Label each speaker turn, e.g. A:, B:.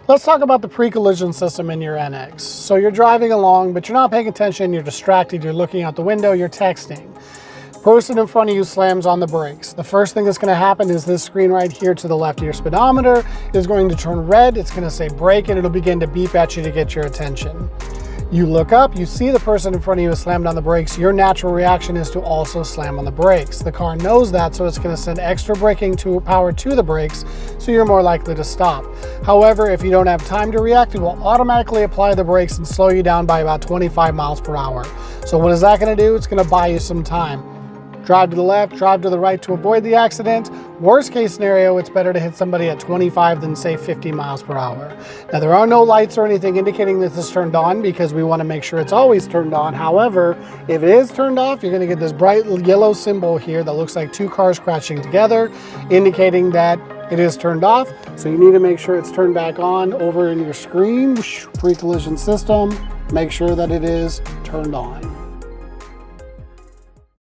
A: Let's talk about the pre-collision system in your NX. So you're driving along, but you're not paying attention, you're distracted, you're looking out the window, you're texting. Person in front of you slams on the brakes. The first thing that's going to happen is this screen right here to the left of your speedometer is going to turn red. It's going to say brake, and it'll begin to beep at you to get your attention. You look up, you see the person in front of you has slammed on the brakes. Your natural reaction is to also slam on the brakes. The car knows that, so it's going to send extra braking power to the brakes, so you're more likely to stop. However, if you don't have time to react, it will automatically apply the brakes and slow you down by about 25 miles per hour. So what is that going to do? It's going to buy you some time. Drive to the left, drive to the right to avoid the accident. Worst case scenario, it's better to hit somebody at 25 than say 50 miles per hour. Now there are no lights or anything indicating that this is turned on because we want to make sure it's always turned on. However, if it is turned off, you're going to get this bright yellow symbol here that looks like two cars crashing together, indicating that it is turned off. So you need to make sure it's turned back on over in your screen, pre-collision system. Make sure that it is turned on.